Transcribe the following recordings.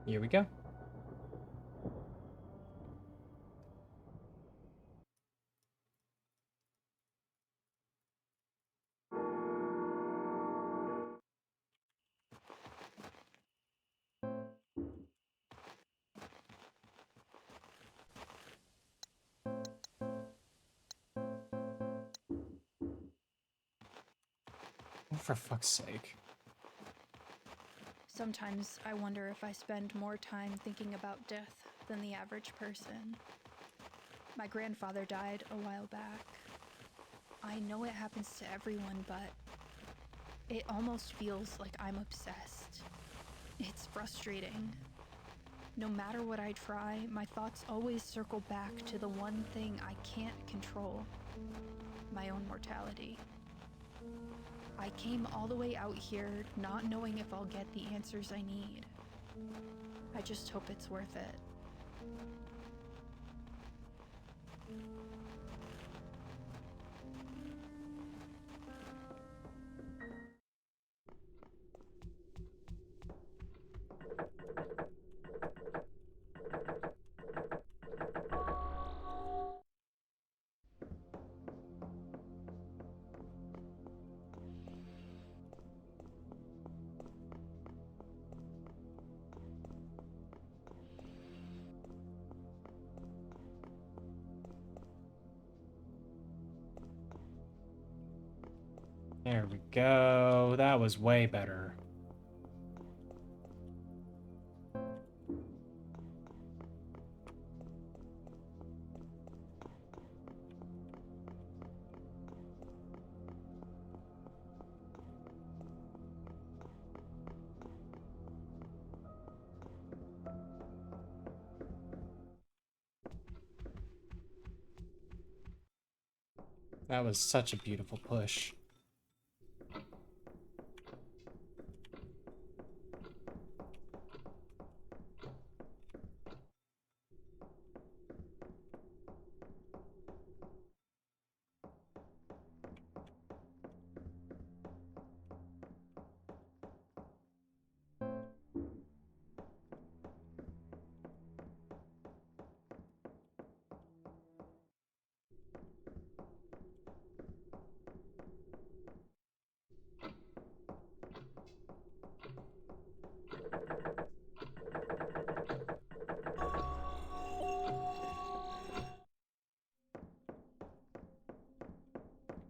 Here we go. Oh, for fuck's sake. Sometimes I wonder if I spend more time thinking about death than the average person. My grandfather died a while back. I know it happens to everyone, but it almost feels like I'm obsessed. It's frustrating. No matter what I try, my thoughts always circle back to the one thing I can't control: my own mortality. I came all the way out here not knowing if I'll get the answers I need. I just hope it's worth it. There we go. That was way better. That was such a beautiful push.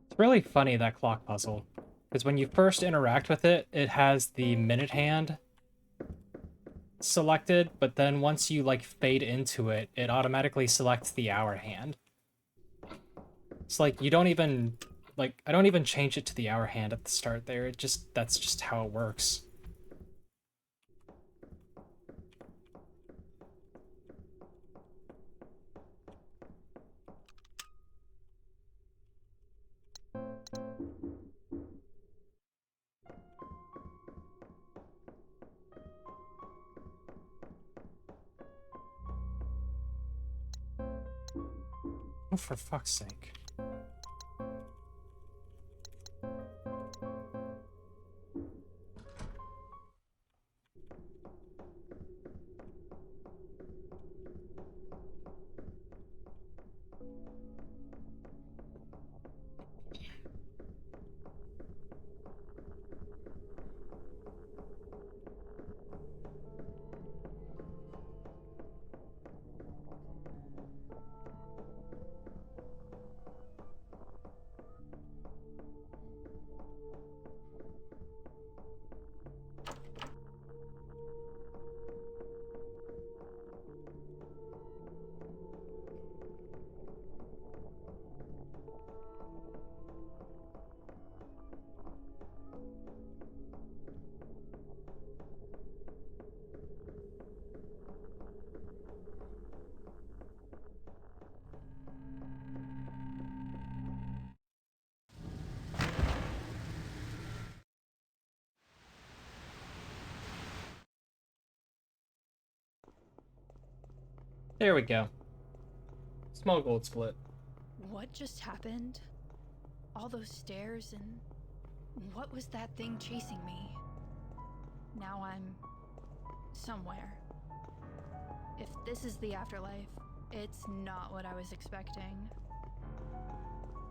It's really funny, that clock puzzle, because when you first interact with it, it has the minute hand selected, but then once you like fade into it, it automatically selects the hour hand. It's like you don't even like I don't even change it to the hour hand at the start there. That's just how it works. Oh, for fuck's sake. There we go. Small gold split. What just happened? All those stairs, and what was that thing chasing me? Now I'm somewhere. This is the afterlife. It's not what I was expecting.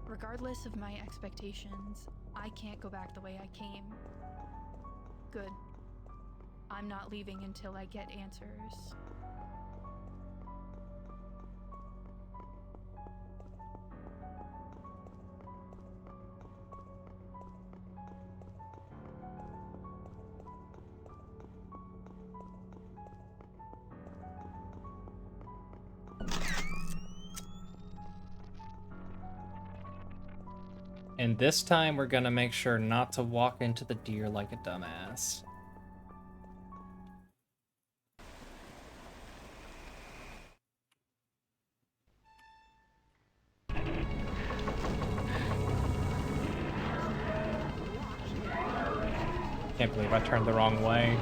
Regardless of my expectations, I can't go back the way I came. Good. I'm not leaving until I get answers. And this time we're gonna make sure not to walk into the deer like a dumbass. Can't believe I turned the wrong way.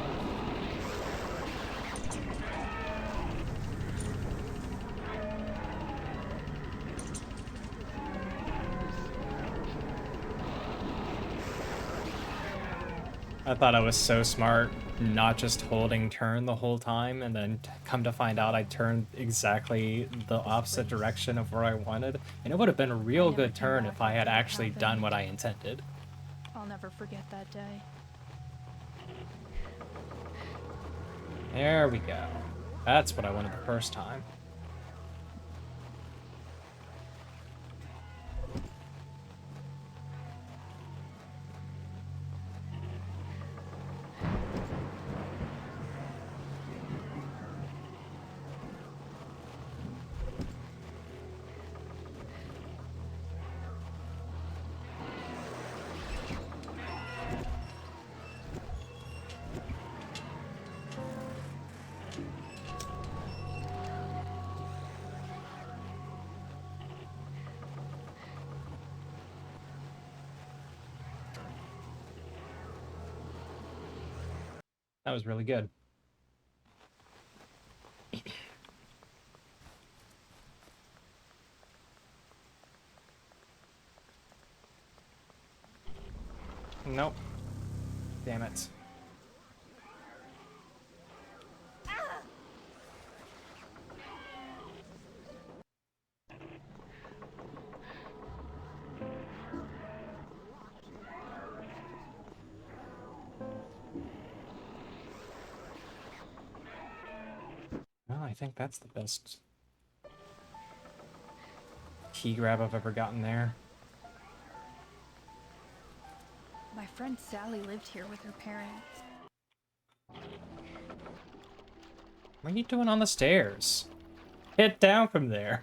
I thought I was so smart not just holding turn the whole time, and then come to find out I turned exactly the opposite direction of where I wanted. And it would have been a real good turn if I had actually done what I intended. I'll never forget that day. There we go. That's what I wanted the first time. That was really good. Nope. Damn it. Well, I think that's the best key grab I've ever gotten there. My friend Sally lived here with her parents. What are you doing on the stairs? Get down from there.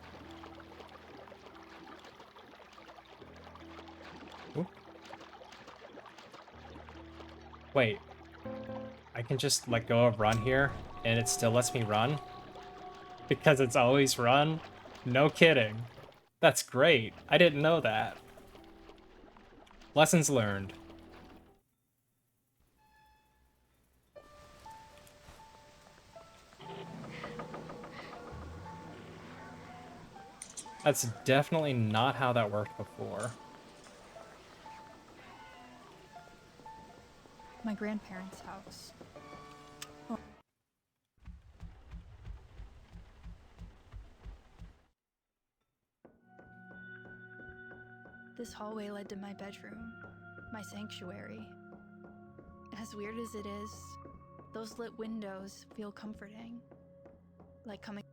Oop. Wait. I can just let go of run here, and it still lets me run? Because it's always run? No kidding. That's great. I didn't know that. Lessons learned. That's definitely not how that worked before. My grandparents' house. This hallway led to my bedroom, my sanctuary. As weird as it is, those lit windows feel comforting, like coming.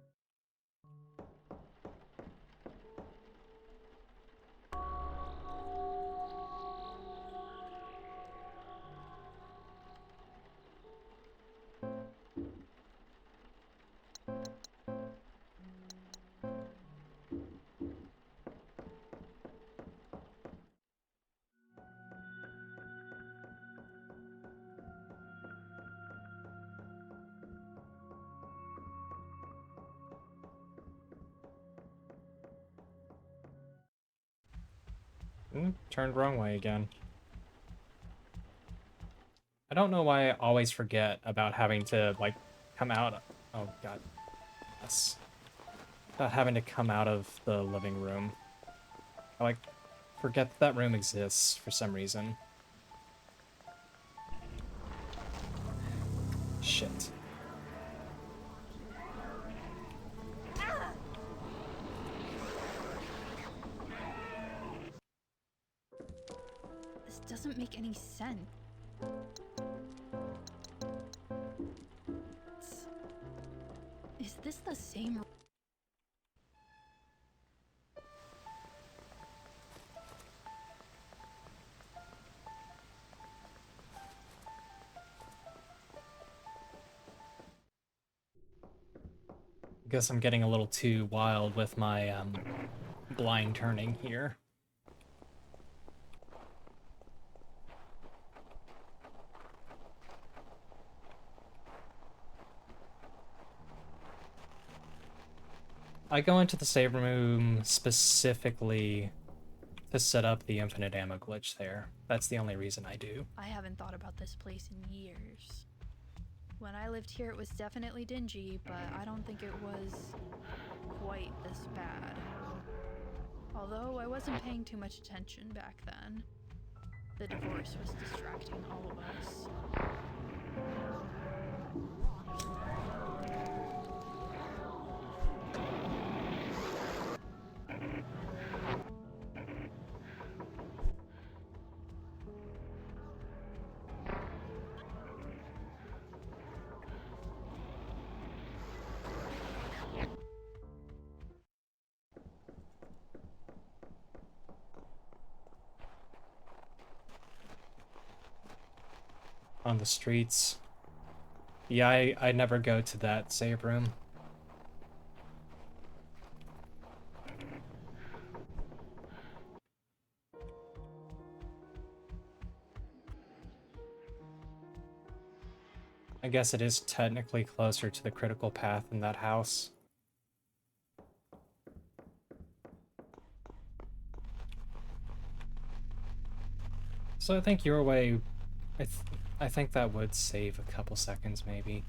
Turned wrong way again. I don't know why I always forget about having to, like, come out. Oh, God. Yes. About having to come out of the living room. I, like, forget that room exists for some reason. Shit. doesn't make any sense. Is this the same? I guess I'm getting a little too wild with my blind turning here. I go into the save room specifically to set up the infinite ammo glitch there. That's the only reason I do. I haven't thought about this place in years. When I lived here, it was definitely dingy, but I don't think it was quite this bad. Although I wasn't paying too much attention back then. The divorce was distracting all of us. On the streets. Yeah, I never go to that save room. I guess it is technically closer to the critical path in that house. So I think your way, I think that would save a couple seconds maybe.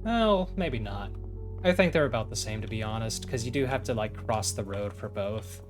Well, maybe not. I think they're about the same, to be honest, because you do have to like cross the road for both.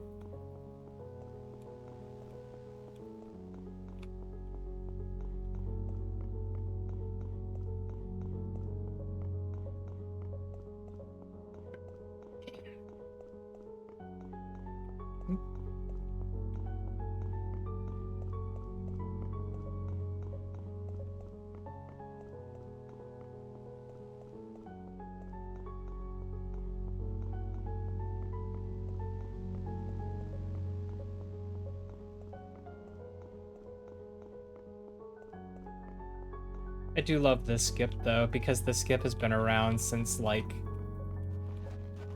I do love this skip though, because the skip has been around since like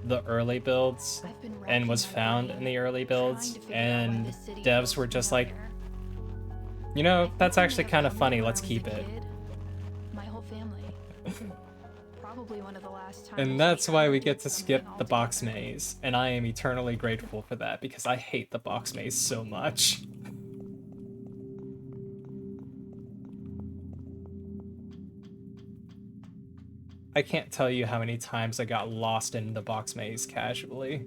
the early builds and was found in the early builds, and devs were just like, you know, that's actually kind of funny, let's keep it. My whole family. Probably one of the last times. And that's why we get to skip the box maze, and I am eternally grateful for that because I hate the box maze so much. I can't tell you how many times I got lost in the box maze casually.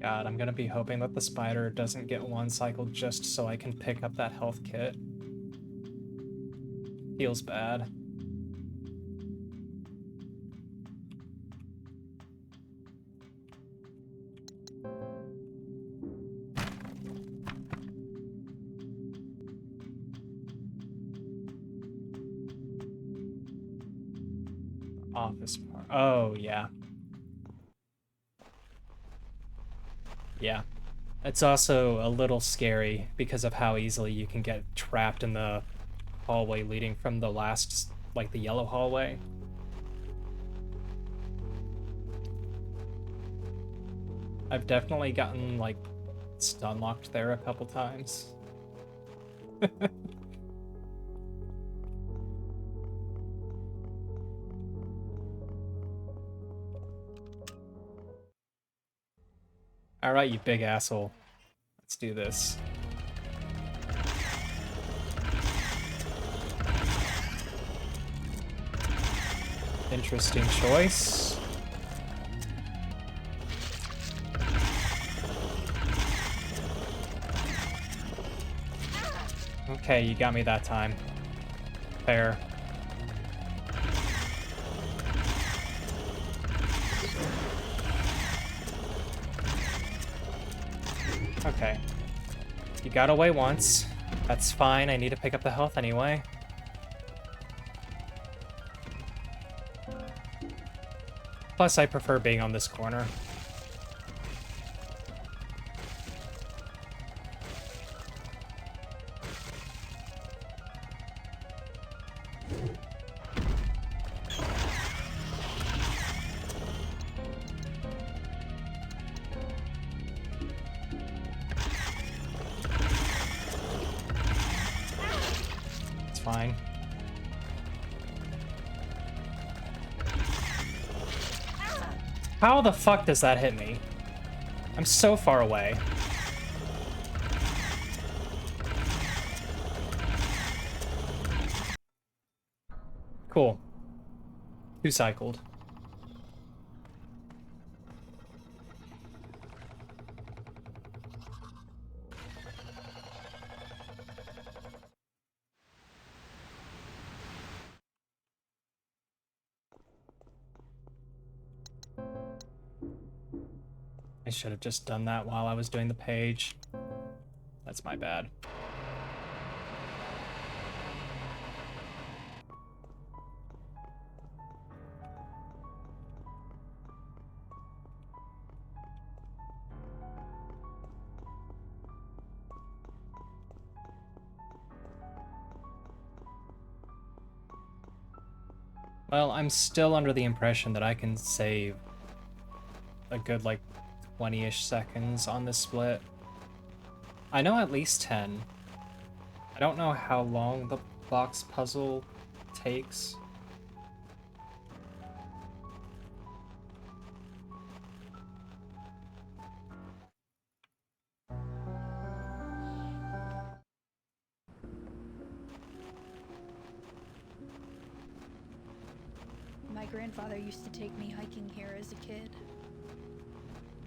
God, I'm gonna be hoping that the spider doesn't get one cycle just so I can pick up that health kit. Feels bad. Office part. Oh, yeah. Yeah. It's also a little scary because of how easily you can get trapped in the hallway leading from the last, like the yellow hallway. I've definitely gotten, like, stun locked there a couple times. Alright, you big asshole. Let's do this. Interesting choice. Okay, you got me that time. Fair. Okay. You got away once. That's fine, I need to pick up the health anyway. Plus, I prefer being on this corner. It's fine. How the fuck does that hit me? I'm so far away. Cool. Two cycled. I should have just done that while I was doing the page. That's my bad. Well, I'm still under the impression that I can save a good, like, 20-ish seconds on this split. I know at least 10. I don't know how long the box puzzle takes. My grandfather used to take me hiking here as a kid.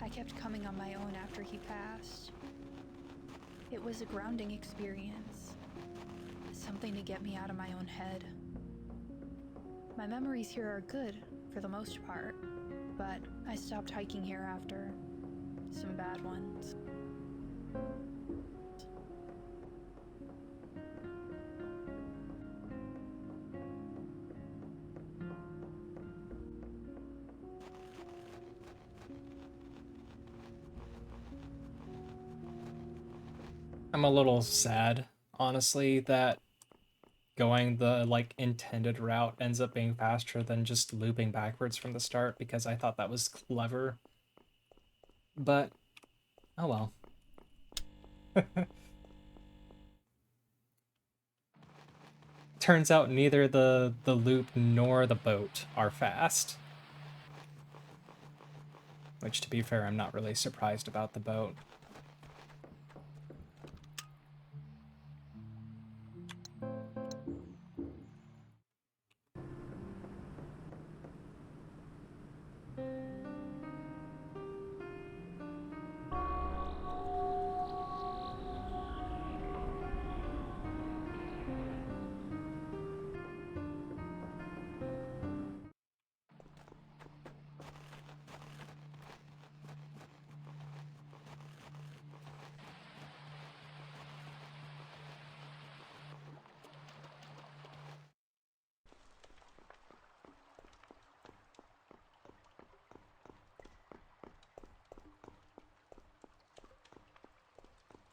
I kept coming on my own after he passed. It was a grounding experience, something to get me out of my own head. My memories here are good, for the most part, but I stopped hiking here after some bad ones. I'm a little sad, honestly, that going the, like, intended route ends up being faster than just looping backwards from the start, because I thought that was clever. But, oh well. Turns out neither the loop nor the boat are fast. Which, to be fair, I'm not really surprised about the boat.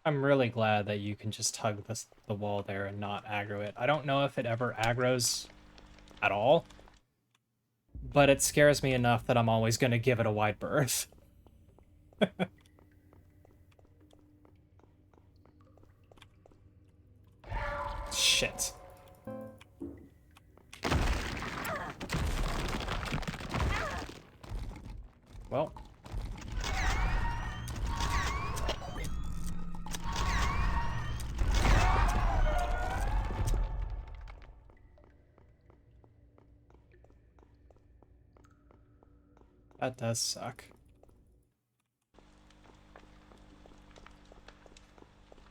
I'm really glad that you can just hug the wall there and not aggro it. I don't know if it ever aggroes at all, but it scares me enough that I'm always going to give it a wide berth. Shit. Well. That does suck.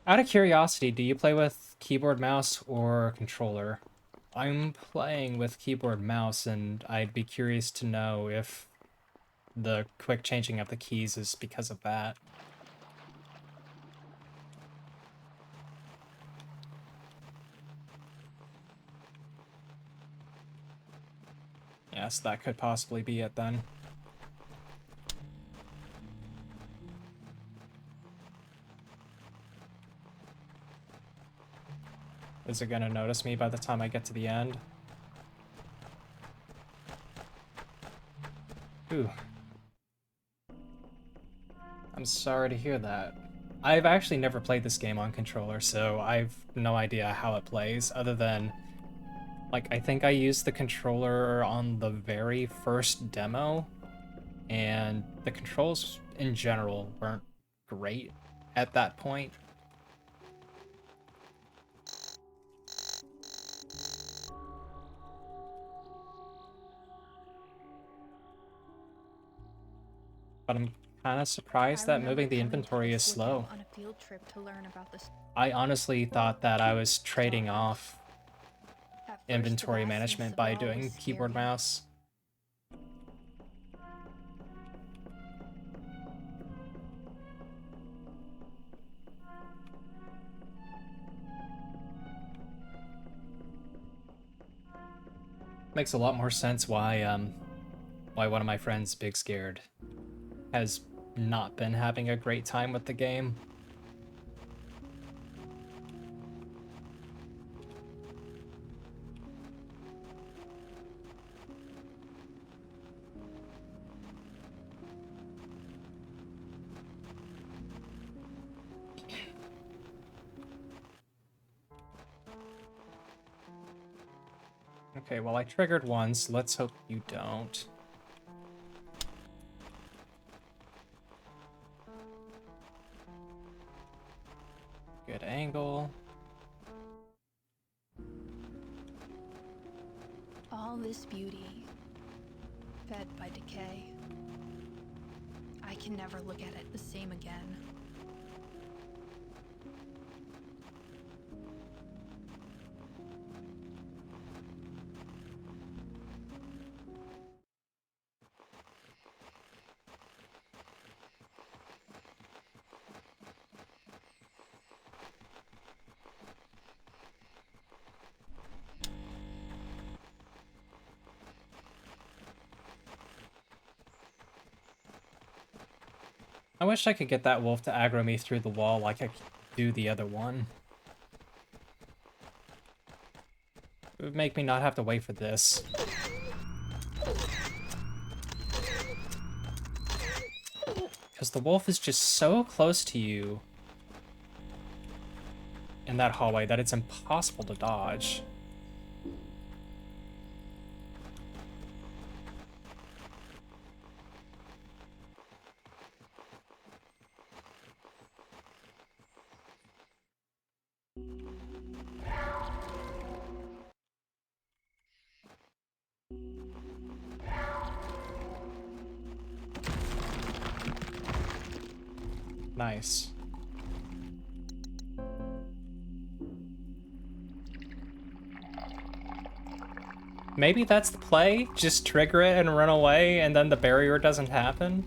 Out of curiosity, do you play with keyboard, mouse, or controller? I'm playing with keyboard, mouse, and I'd be curious to know if the quick changing of the keys is because of that. Yes, that could possibly be it then. Is it gonna notice me by the time I get to the end? Ooh. I'm sorry to hear that. I've actually never played this game on controller, so I've no idea how it plays, other than, like, I think I used the controller on the very first demo, and the controls in general weren't great at that point. But I'm kind of surprised I that remember moving the coming to inventory is this with him slow. on a field trip to learn about the I honestly thought that I was trading stars. off At first, the inventory vastness management of it by all was doing keyboard scary. mouse. Makes a lot more sense why one of my friends, Big Scared, has not been having a great time with the game. Okay, well, I triggered once. Let's hope you don't. Good angle. All this beauty, fed by decay. I can never look at it the same again. I wish I could get that wolf to aggro me through the wall like I could do the other one. It would make me not have to wait for this. Because the wolf is just so close to you in that hallway that it's impossible to dodge. Nice. Maybe that's the play? Just trigger it and run away, and then the barrier doesn't happen?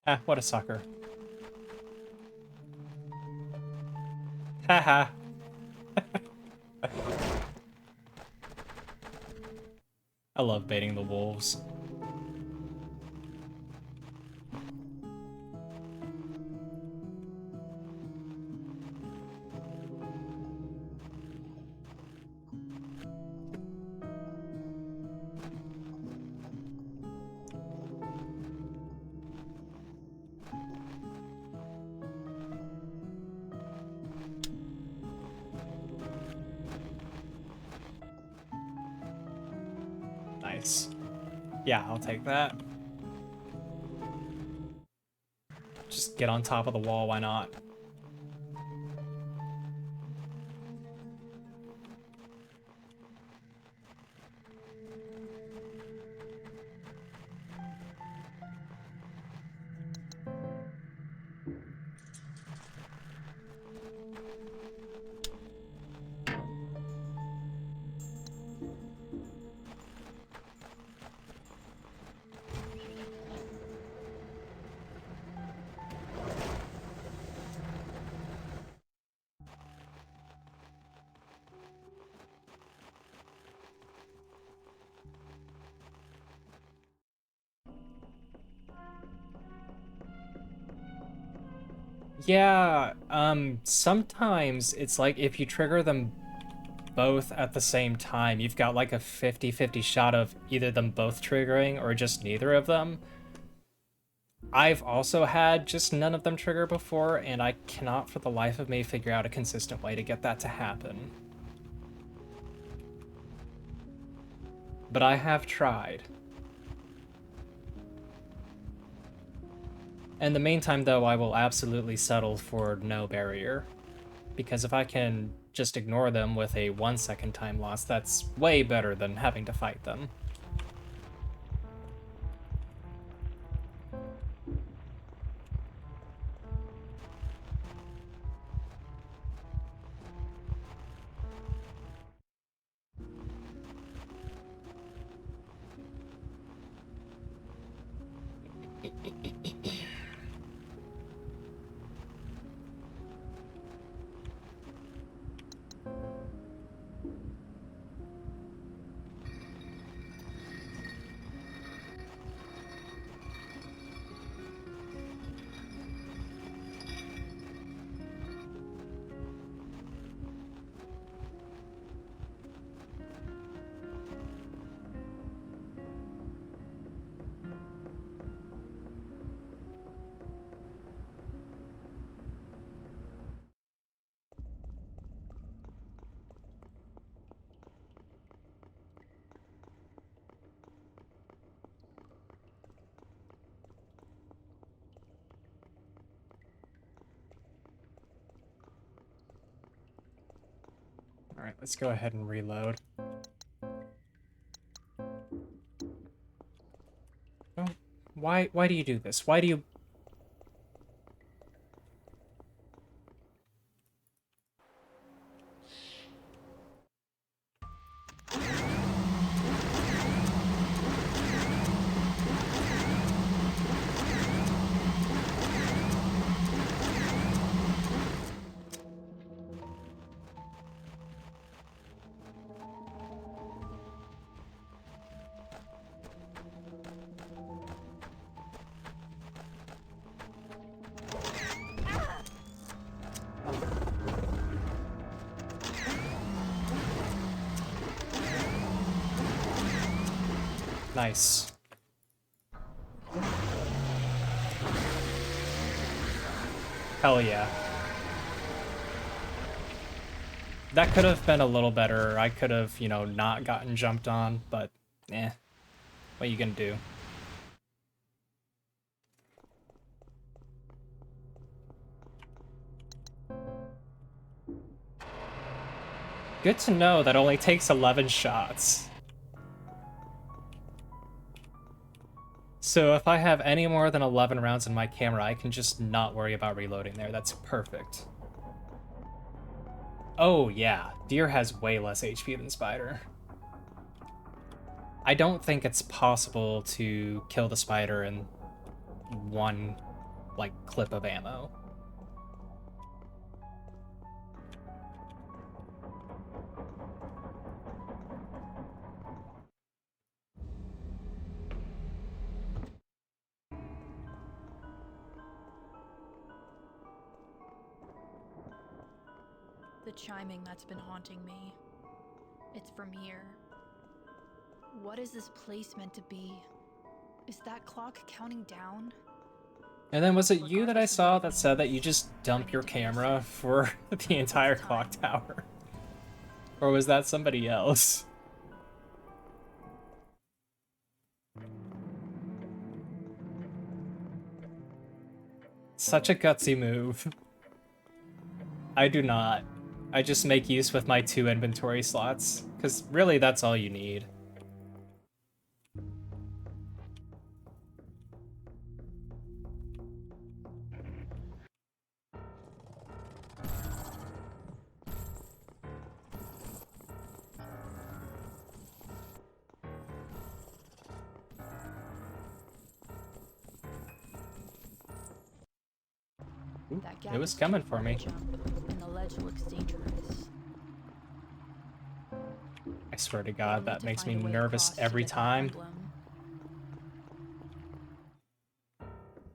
Ah, what a sucker. Haha. I love baiting the wolves. Nice. Yeah, I'll take that. Just get on top of the wall, why not? Yeah, sometimes it's like if you trigger them both at the same time, you've got like a 50-50 shot of either them both triggering or just neither of them. I've also had just none of them trigger before, and I cannot for the life of me figure out a consistent way to get that to happen. But I have tried. In the meantime, though, I will absolutely settle for no barrier. Because if I can just ignore them with a 1-second time loss, that's way better than having to fight them. Alright, let's go ahead and reload. Oh, why do you do this? Why do you... Nice. Hell yeah. That could have been a little better. I could have, you know, not gotten jumped on, but eh. What are you gonna do? Good to know that only takes 11 shots. So if I have any more than 11 rounds in my camera, I can just not worry about reloading there. That's perfect. Oh yeah, Deer has way less HP than Spider. I don't think it's possible to kill the Spider in one, like, clip of ammo. The chiming that's been haunting me. It's from here. What is this place meant to be? Is that clock counting down? And then was it you that I Regardless of saw what it that said that you means, just I dump need your to face camera it. for the entire clock time. tower? Or was that somebody else? Such a gutsy move. I do not. I just make use with my 2 inventory slots, because really that's all you need. Ooh, That gap it was is coming too for far me. to jump, and the ledge looks dangerous. I swear to We'll God, need that to makes me find a way nervous across to every get that time. emblem.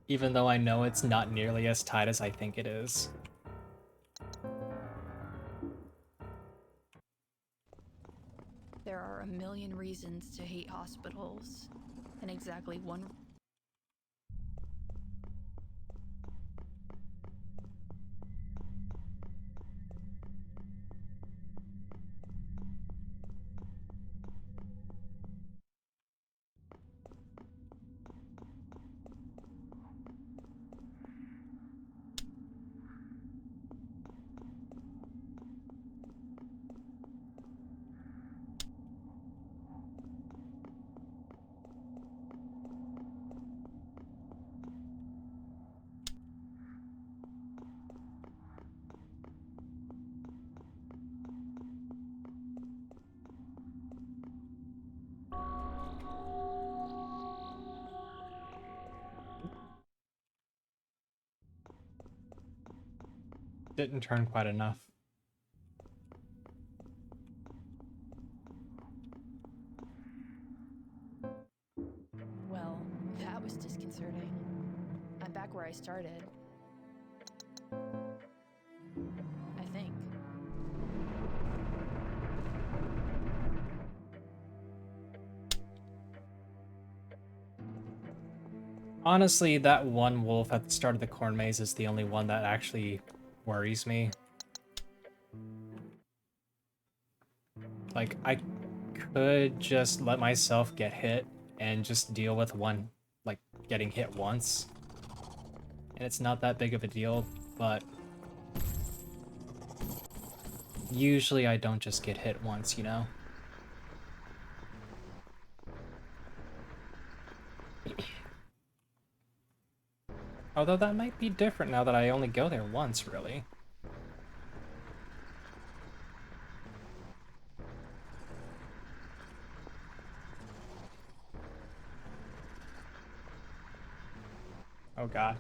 Even though I know it's not nearly as tight as I think it is. There are a million reasons to hate hospitals, and exactly one. Didn't turn quite enough. Well, that was disconcerting. I'm back where I started. I think. Honestly, that one wolf at the start of the corn maze is the only one that actually worries me. Like, I could just let myself get hit and just deal with one, like, getting hit once. And it's not that big of a deal, but usually I don't just get hit once, you know? Although that might be different now that I only go there once, really. Oh god.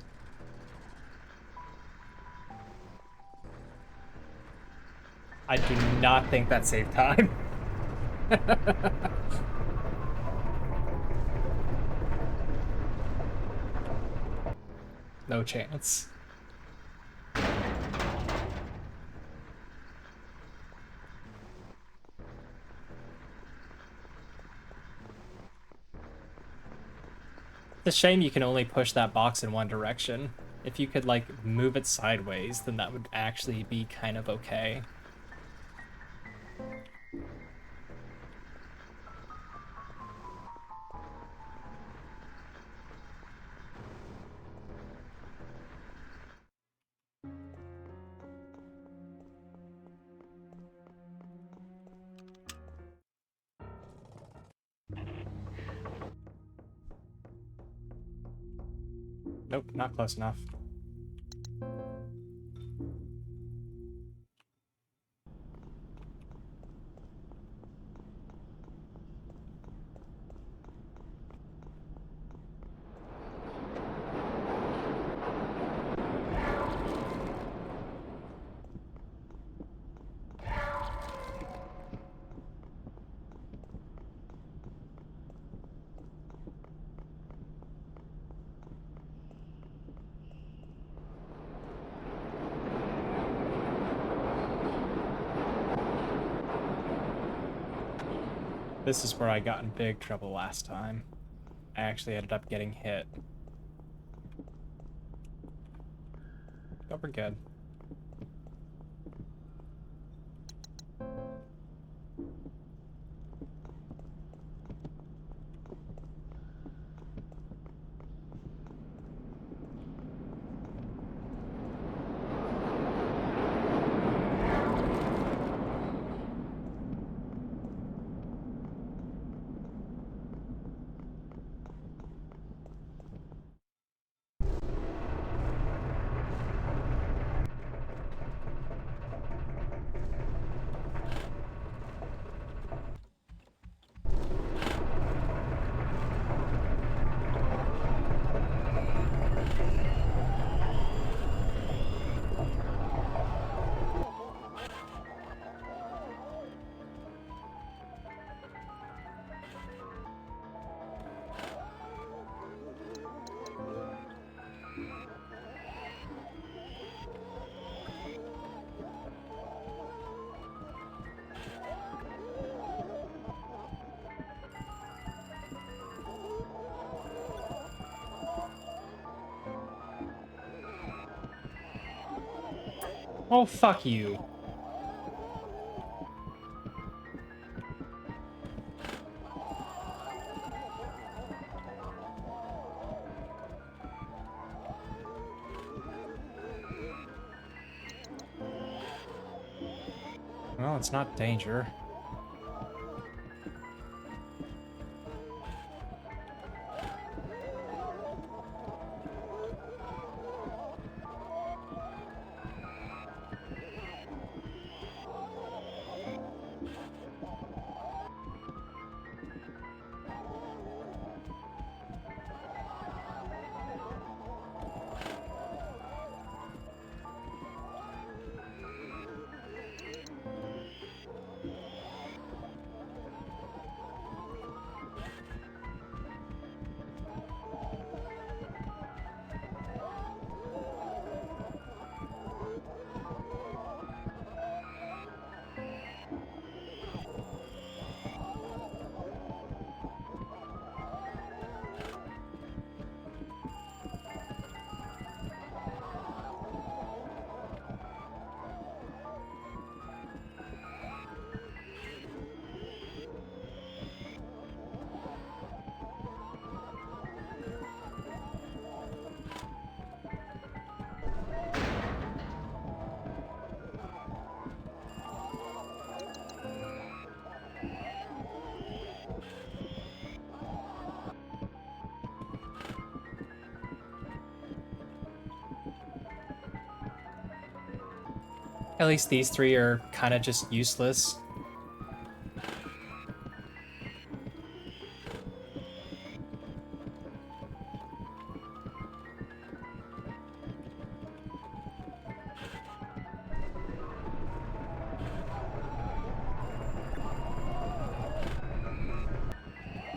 I do not think that saved time. No chance. It's a shame you can only push that box in one direction. If you could, like, move it sideways, then that would actually be kind of okay. Nope, not close enough. This is where I got in big trouble last time. I actually ended up getting hit. But we're good. Oh, fuck you. Well, it's not danger. At least these three are kind of just useless.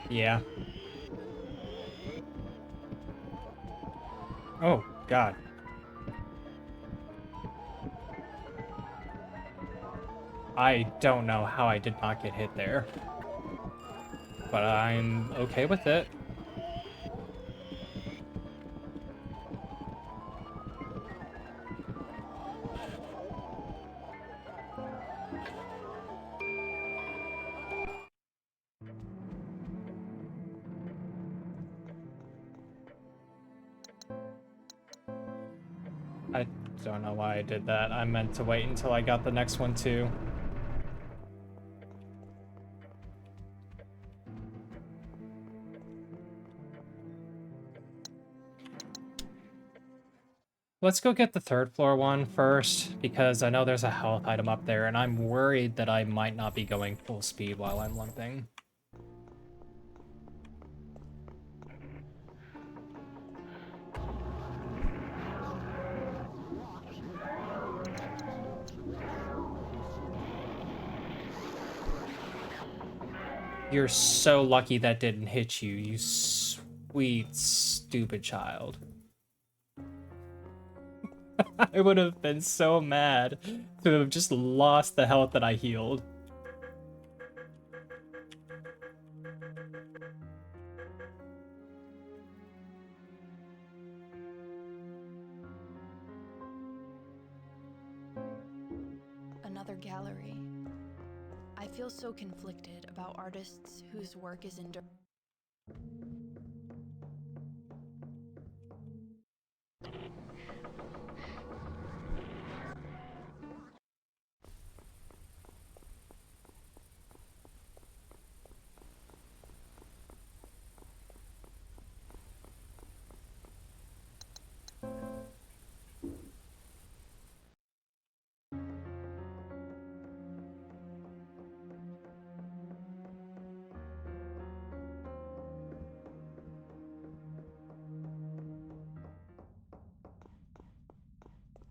Yeah. Oh, God. I don't know how I did not get hit there. But I'm okay with it. I don't know why I did that. I meant to wait until I got the next one too. Let's go get the third floor one first, because I know there's a health item up there, and I'm worried that I might not be going full speed while I'm limping. You're so lucky that didn't hit you, you sweet, stupid child. I would have been so mad to have just lost the health that I healed. Another gallery. I feel so conflicted about artists whose work is enduring.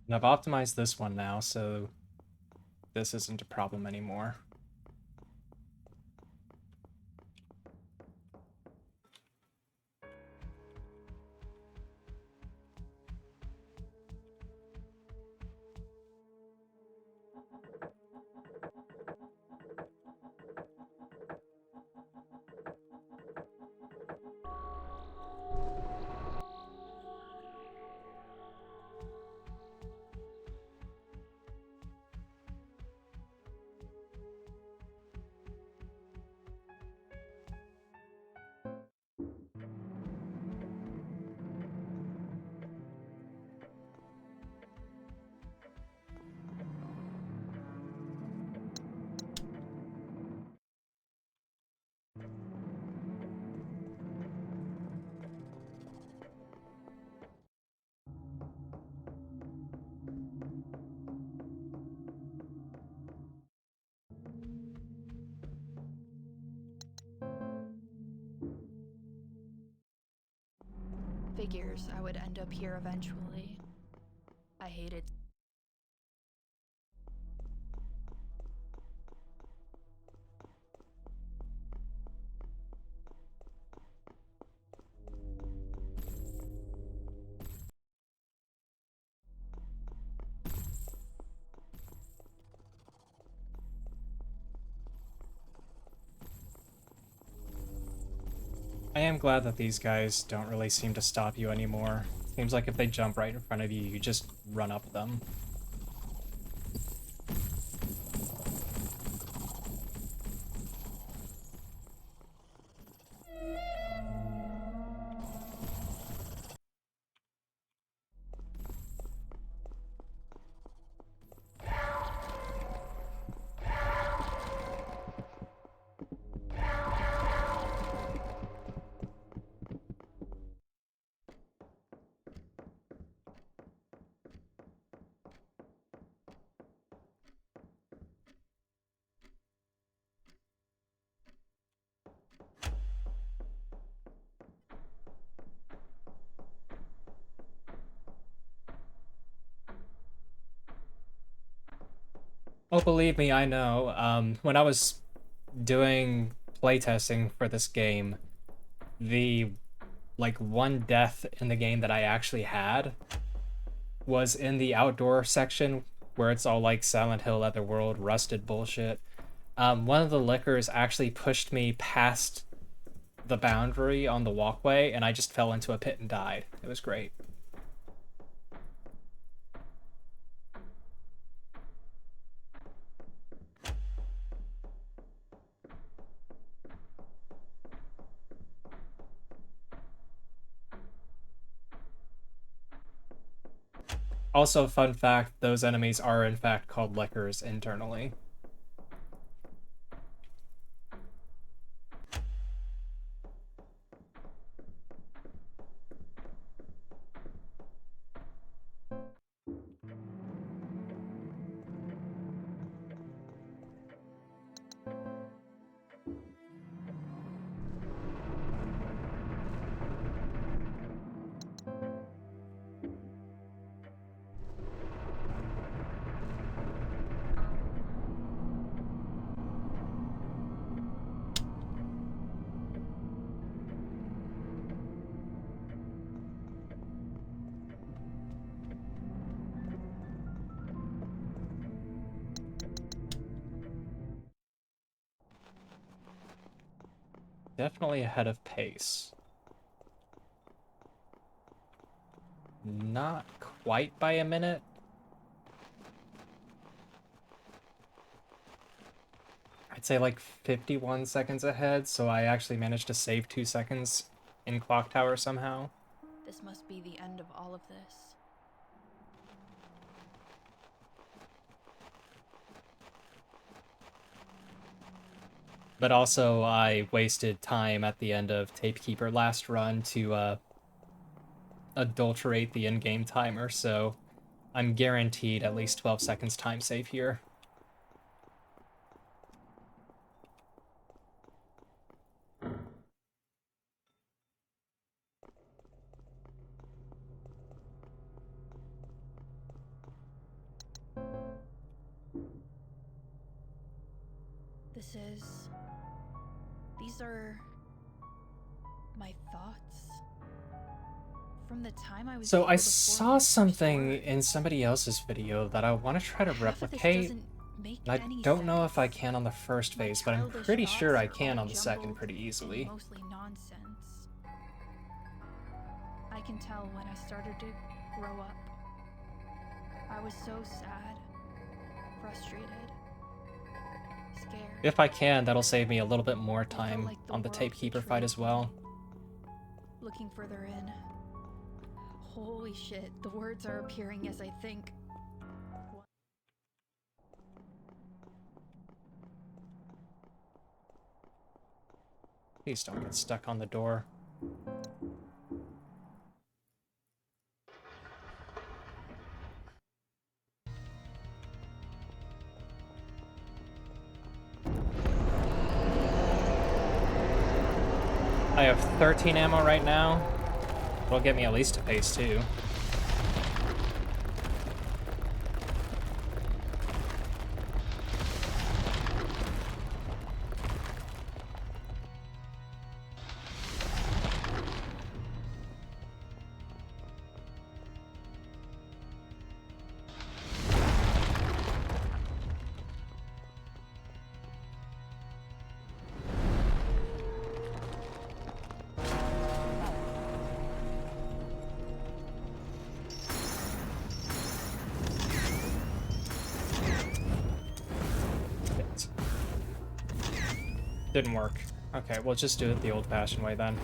And I've optimized this one now, so this isn't a problem anymore. Figures I would end up here eventually. I hated. I am glad that these guys don't really seem to stop you anymore. Seems like if they jump right in front of you, you just run up them. Oh, believe me, I know. When I was doing playtesting for this game, the like one death in the game that I actually had was in the outdoor section where it's all like Silent Hill, Otherworld, rusted bullshit. One of the liquors actually pushed me past the boundary on the walkway, and I just fell into a pit and died. It was great. Also, fun fact, those enemies are in fact called lickers internally. Definitely ahead of pace. Not quite by a minute. I'd say like 51 seconds ahead, so I actually managed to save 2 seconds in Clock Tower somehow. This must be the end of all of this. But also, I wasted time at the end of Tapekeeper last run to adulterate the in-game timer, so I'm guaranteed at least 12 seconds time save here. These are my thoughts from the time I was So I able to saw form my first something word. in somebody else's video that I want to try to Half of this replicate, doesn't make and I any don't know if I sense. can on the first My phase, but I'm childish pretty sure thoughts I are can all on the second jumbled pretty and easily. mostly nonsense. I can tell when I started to grow up. I was so sad, frustrated, scared. If I can, that'll save me a little bit more It felt time like the on the world Tapekeeper fight betrayed as well. me. Looking further in. Holy shit, the words are appearing as I think. Please don't get stuck on the door. I have 13 ammo right now. It'll get me at least a pace too. Didn't work. Okay, we'll just do it the old-fashioned way then.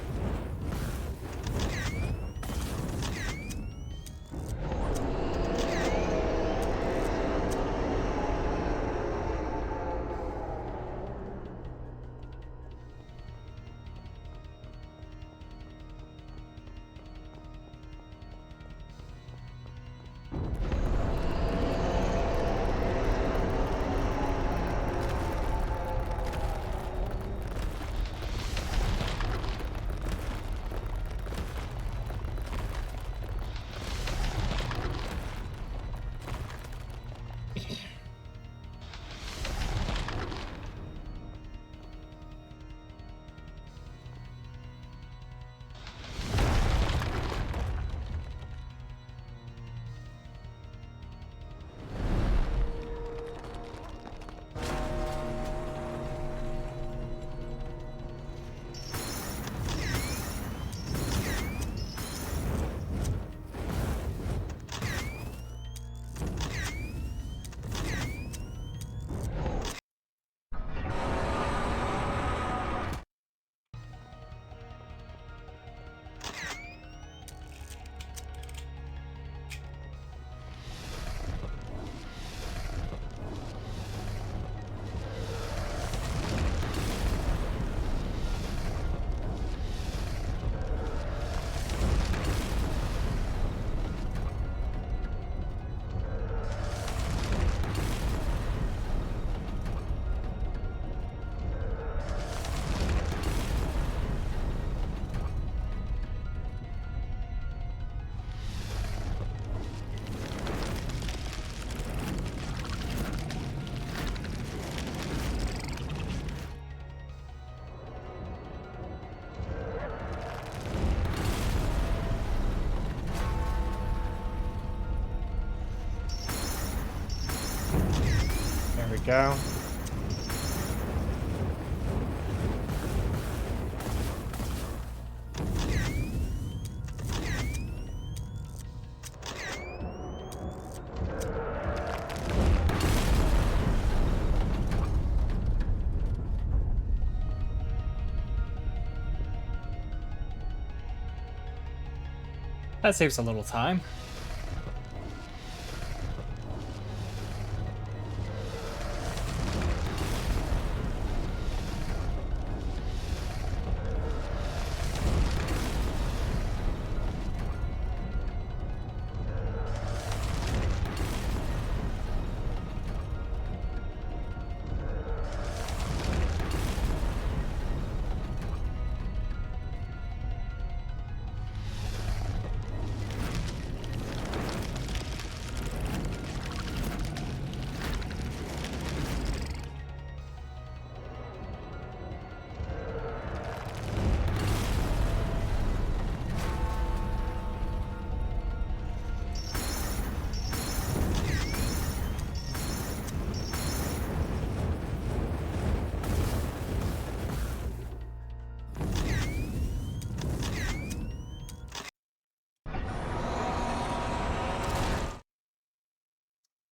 There we go. That saves a little time.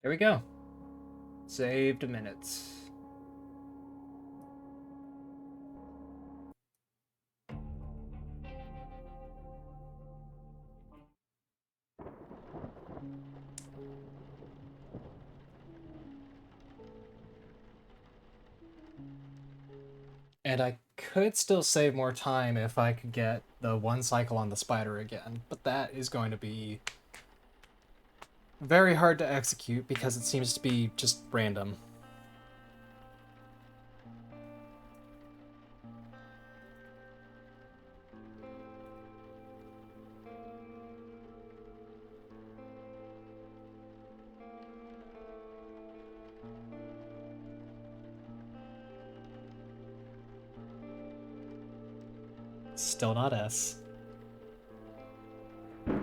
There we go. Saved minutes. And I could still save more time if I could get the one cycle on the spider again, but that is going to be very hard to execute because it seems to be just random. Still not S.